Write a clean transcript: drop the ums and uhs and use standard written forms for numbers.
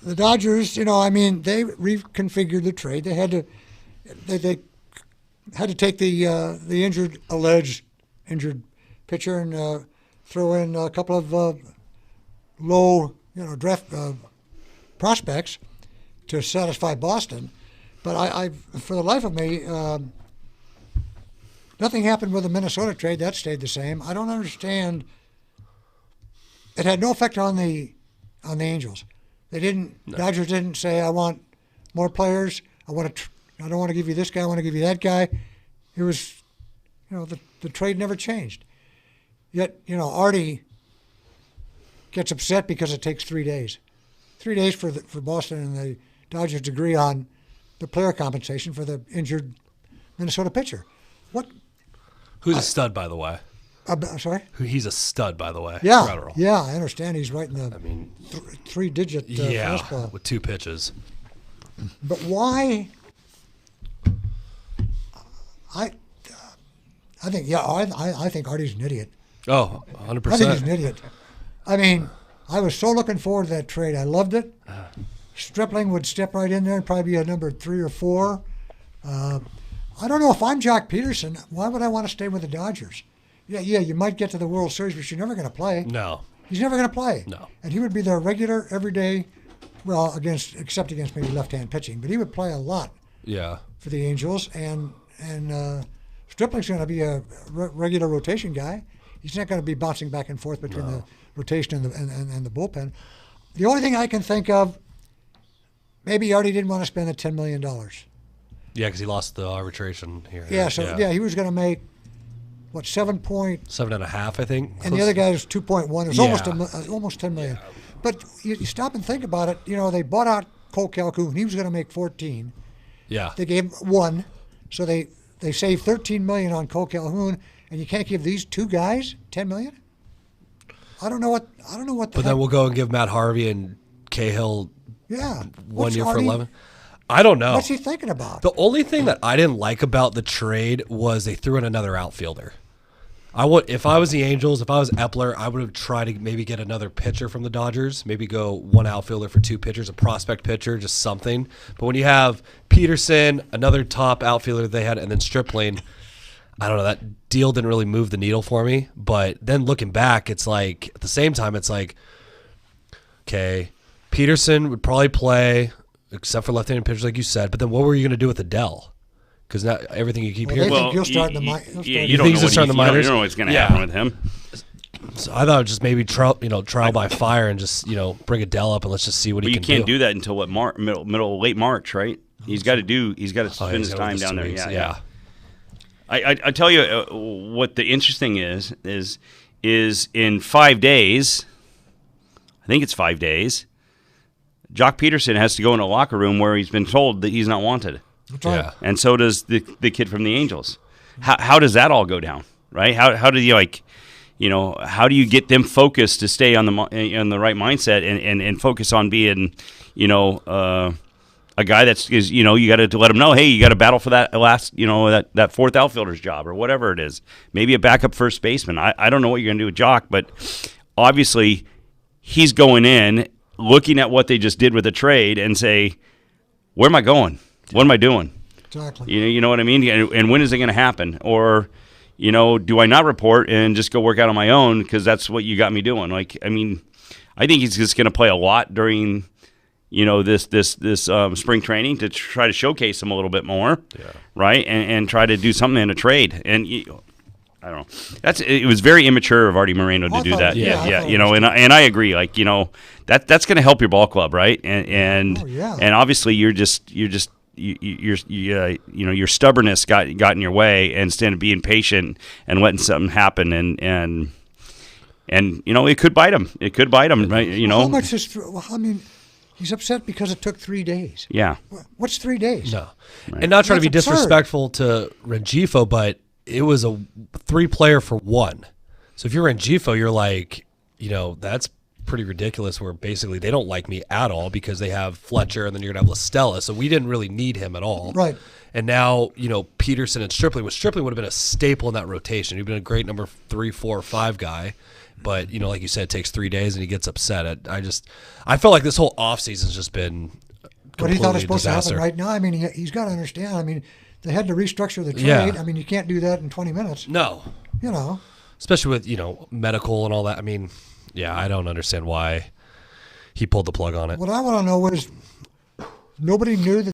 the Dodgers, they reconfigured the trade. They had to take the alleged injured pitcher and throw in a couple of low, draft prospects to satisfy Boston. But I for the life of me, nothing happened with the Minnesota trade. That stayed the same. I don't understand. It had no effect on the Angels. They didn't. No. Dodgers didn't say, "I want more players. I don't want to give you this guy. I want to give you that guy." It was, the trade never changed. Yet, Arte gets upset because it takes 3 days. 3 days for Boston and the Dodgers to agree on the player compensation for the injured Minnesota pitcher. Who's a stud, by the way? I'm sorry? He's a stud, by the way. Yeah, I understand. He's right in the three-digit fastball. With 2 pitches. But why? I think Artie's an idiot. Oh, 100%. I think he's an idiot. I was so looking forward to that trade. I loved it. Stripling would step right in there and probably be a number 3 or 4. I don't know if I'm Joc Pederson. Why would I want to stay with the Dodgers? Yeah, you might get to the World Series, but you're never going to play. No. He's never going to play. No. And he would be their regular, everyday, except against maybe left-hand pitching, but he would play a lot. Yeah. For the Angels, and Stripling's going to be a regular rotation guy. He's not going to be bouncing back and forth between the rotation and the bullpen. The only thing I can think of, maybe Arte didn't want to spend the $10 million. Yeah, because he lost the arbitration here. Yeah, he was going to make, 7.5, I think. And the other guy was 2.1. It was almost $10 million. Yeah. But you stop and think about it. They bought out Cole Calhoun. He was going to make 14. Yeah. They gave him 1, so they saved $13 million on Cole Calhoun, and you can't give these 2 guys $10 million. I don't know what. But then we'll go and give Matt Harvey and Cahill 1 year for 11. I don't know. What's he thinking about? The only thing that I didn't like about the trade was they threw in another outfielder. If I was the Angels, if I was Epler, I would have tried to maybe get another pitcher from the Dodgers. Maybe go 1 outfielder for 2 pitchers, a prospect pitcher, just something. But when you have Pederson, another top outfielder they had, and then Stripling, I don't know, that deal didn't really move the needle for me. But then looking back, it's like, at the same time, it's like, okay, Pederson would probably play, except for left-handed pitchers, like you said. But then what were you going to do with Adele? Because now everything you keep hearing. Well, he'll start in the minors. You don't know what's going to happen with him. So I thought just maybe trial by fire and just bring Adele up and let's just see what he can do. You can't do that until late March, right? He's got to spend his time down there. Yeah. I tell you what the interesting is in 5 days. I think it's 5 days. Joc Pederson has to go in a locker room where he's been told that he's not wanted. Yeah. And so does the kid from the Angels. How does that all go down, right? How do you how do you get them focused to stay on the right mindset and focus on being, a guy you got to let him know, hey, you got to battle for that last, that 4th outfielder's job or whatever it is. Maybe a backup first baseman. I don't know what you're going to do with Joc, but obviously he's going in looking at what they just did with the trade and say, where am I going? What am I doing? Exactly. You know what I mean? And when is it going to happen? Or, do I not report and just go work out on my own because that's what you got me doing? I think he's just going to play a lot during, this spring training to try to showcase him a little bit more, right? And try to do something in a trade. And I don't know. It was very immature of Arte Moreno to do that. And I agree. That's going to help your ball club, right? And obviously your stubbornness got in your way, and instead of being patient and letting something happen, and it could bite him. It could bite him, right? How much is? He's upset because it took 3 days. Yeah. What's 3 days? No, right. And not trying to be disrespectful to Rengifo, but it was a 3-player for 1. So if you're Rengifo, you're like, that's pretty ridiculous where basically they don't like me at all because they have Fletcher and then you're going to have LaStella. So we didn't really need him at all. Right. And now, Pederson and Stripling, which Stripling would have been a staple in that rotation. He'd been a great number 3, 4, 5 guy. But, like you said, it takes 3 days and he gets upset. I felt like this whole offseason's just been what he thought was completely supposed to happen right now. I mean, he's got to understand. I mean, they had to restructure the trade. Yeah. I mean, you can't do that in 20 minutes. No. Especially with, medical and all that. I mean, yeah, I don't understand why he pulled the plug on it. What I want to know is nobody knew that